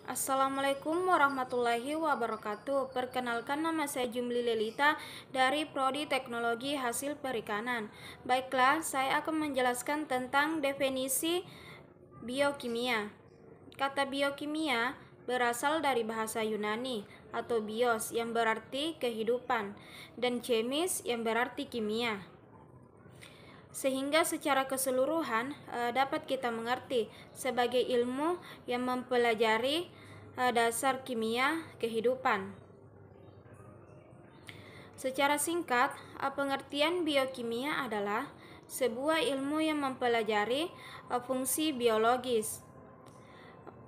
Assalamualaikum warahmatullahi wabarakatuh. Perkenalkan, nama saya Jumli Lelita dari Prodi Teknologi Hasil Perikanan. Baiklah, saya akan menjelaskan tentang definisi biokimia. Kata biokimia berasal dari bahasa Yunani atau bios yang berarti kehidupan dan chemis yang berarti kimia. Sehingga secara keseluruhan dapat kita mengerti sebagai ilmu yang mempelajari dasar kimia kehidupan. Secara singkat, pengertian biokimia adalah sebuah ilmu yang mempelajari fungsi biologis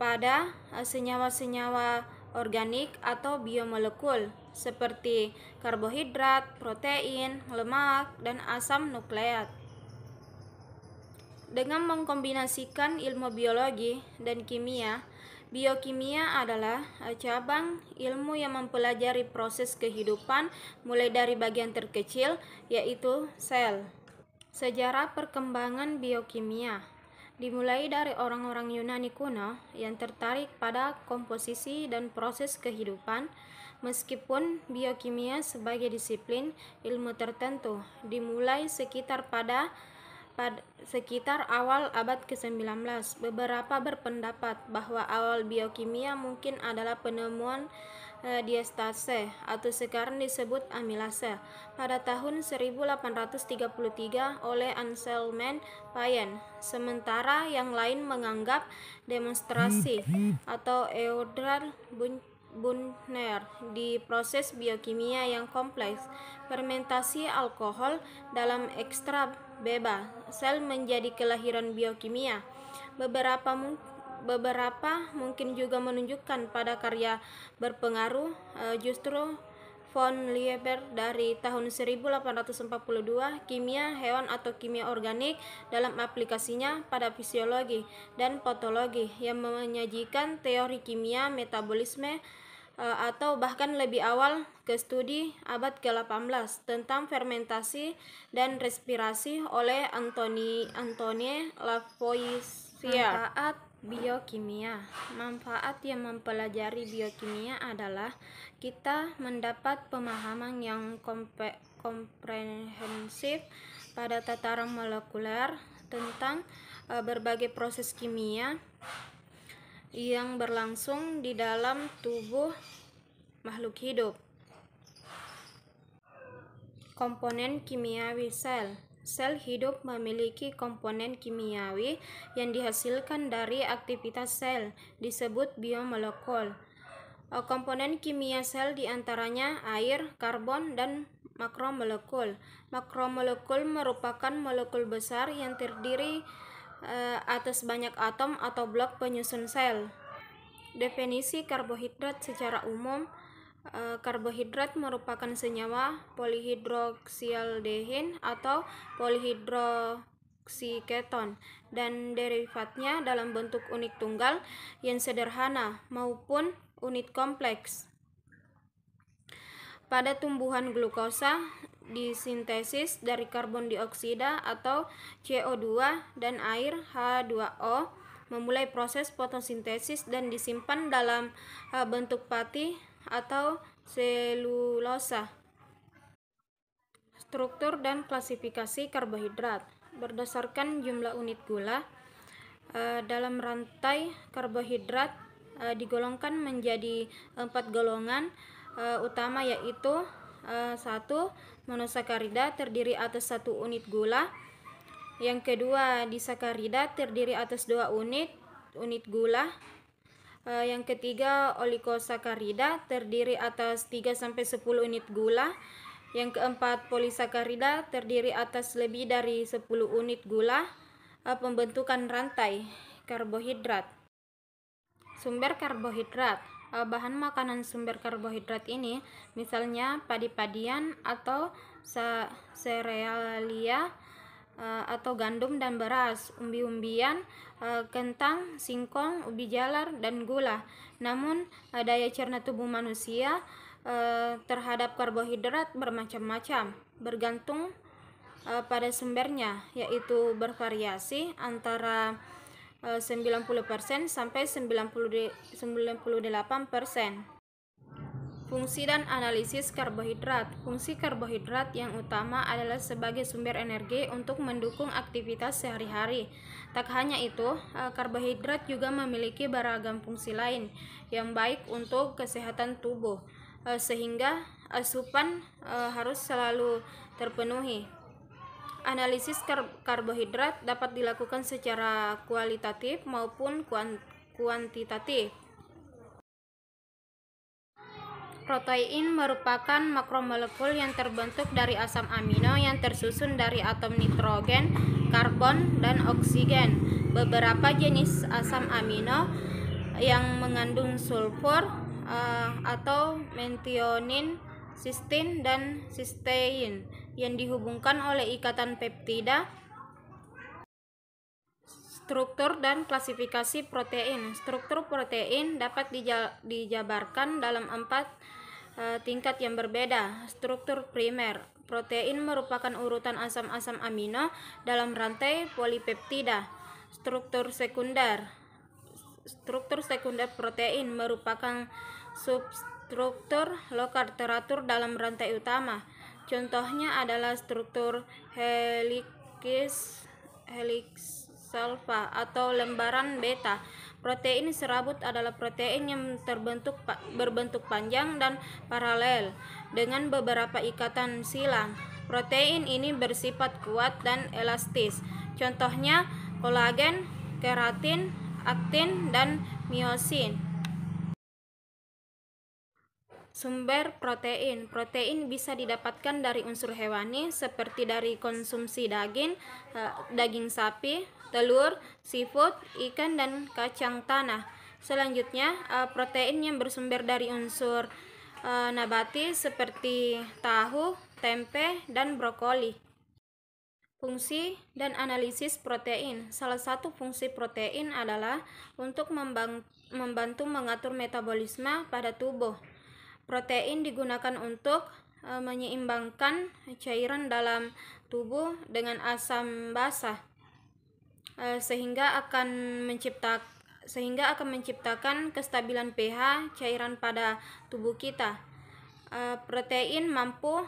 pada senyawa-senyawa organik atau biomolekul seperti karbohidrat, protein, lemak, dan asam nukleat. Dengan mengkombinasikan ilmu biologi dan kimia, biokimia adalah cabang ilmu yang mempelajari proses kehidupan mulai dari bagian terkecil, yaitu sel. Sejarah perkembangan biokimia dimulai dari orang-orang Yunani kuno yang tertarik pada komposisi dan proses kehidupan. Meskipun biokimia sebagai disiplin ilmu tertentu dimulai sekitar awal abad ke-19, beberapa berpendapat bahwa awal biokimia mungkin adalah penemuan diastase atau sekarang disebut amilase pada tahun 1833 oleh Anselm Payen. Sementara yang lain menganggap demonstrasi atau Eudald Bunner di proses biokimia yang kompleks, fermentasi alkohol dalam ekstrak beba sel menjadi kelahiran biokimia. Beberapa mungkin juga menunjukkan pada karya berpengaruh justru von Lieber dari tahun 1842, kimia hewan atau kimia organik dalam aplikasinya pada fisiologi dan patologi yang menyajikan teori kimia metabolisme, atau bahkan lebih awal ke studi abad ke-18 tentang fermentasi dan respirasi oleh Antoine Lavoisier. Manfaat biokimia. Manfaat yang mempelajari biokimia adalah kita mendapat pemahaman yang komprehensif pada tataran molekuler tentang berbagai proses kimia yang berlangsung di dalam tubuh makhluk hidup. Komponen kimiawi sel. Sel hidup memiliki komponen kimiawi yang dihasilkan dari aktivitas sel, disebut biomolekul. Komponen kimia sel diantaranya air, karbon, dan makromolekul. Makromolekul merupakan molekul besar yang terdiri atas banyak atom atau blok penyusun sel. Definisi karbohidrat secara umum. Karbohidrat merupakan senyawa polihidroksildehin atau polihidroksiketon dan derivatnya dalam bentuk unit tunggal yang sederhana maupun unit kompleks. Pada tumbuhan, glukosa disintesis dari karbon dioksida atau CO2 dan air H2O, memulai proses fotosintesis dan disimpan dalam bentuk pati atau selulosa. Struktur dan klasifikasi karbohidrat berdasarkan jumlah unit gula dalam rantai karbohidrat digolongkan menjadi 4 golongan utama, yaitu 1. Monosakarida terdiri atas 1 unit gula. Yang kedua, disakarida terdiri atas 2 unit gula. Yang ketiga, oligosakarida terdiri atas 3-10 unit gula. Yang keempat, polisakarida terdiri atas lebih dari 10 unit gula. Pembentukan rantai karbohidrat. Sumber karbohidrat. Bahan makanan sumber karbohidrat ini misalnya padi-padian atau serealia atau gandum dan beras, umbi-umbian, kentang, singkong, ubi jalar, dan gula. Namun daya cerna tubuh manusia terhadap karbohidrat bermacam-macam, bergantung pada sumbernya, yaitu bervariasi antara 90% sampai 98%. Fungsi dan analisis karbohidrat. Fungsi karbohidrat yang utama adalah sebagai sumber energi untuk mendukung aktivitas sehari-hari. Tak hanya itu, karbohidrat juga memiliki beragam fungsi lain yang baik untuk kesehatan tubuh, sehingga asupan harus selalu terpenuhi. Analisis karbohidrat dapat dilakukan secara kualitatif maupun kuantitatif. Protein merupakan makromolekul yang terbentuk dari asam amino yang tersusun dari atom nitrogen, karbon, dan oksigen. Beberapa jenis asam amino yang mengandung sulfur atau metionin, cysteine, dan cysteine yang dihubungkan oleh ikatan peptida. Struktur dan klasifikasi protein. Struktur protein dapat dijabarkan dalam 4 tingkat yang berbeda. Struktur primer. Protein merupakan urutan asam-asam amino dalam rantai polipeptida. Struktur sekunder. Struktur sekunder protein merupakan substruktur lokal teratur dalam rantai utama. Contohnya adalah struktur helix alfa atau lembaran beta. Protein serabut adalah protein yang berbentuk panjang dan paralel dengan beberapa ikatan silang. Protein ini bersifat kuat dan elastis. Contohnya kolagen, keratin, aktin, dan miosin. Sumber protein. Protein bisa didapatkan dari unsur hewani seperti dari konsumsi daging sapi, telur, seafood, ikan, dan kacang tanah. Selanjutnya, protein yang bersumber dari unsur nabati seperti tahu, tempe, dan brokoli. Fungsi dan analisis protein. Salah satu fungsi protein adalah untuk membantu mengatur metabolisme pada tubuh. Protein digunakan untuk menyeimbangkan cairan dalam tubuh dengan asam basa, sehingga akan menciptakan kestabilan pH cairan pada tubuh kita. Protein mampu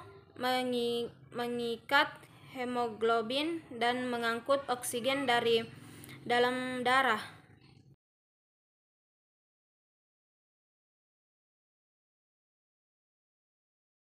mengikat hemoglobin dan mengangkut oksigen dari dalam darah.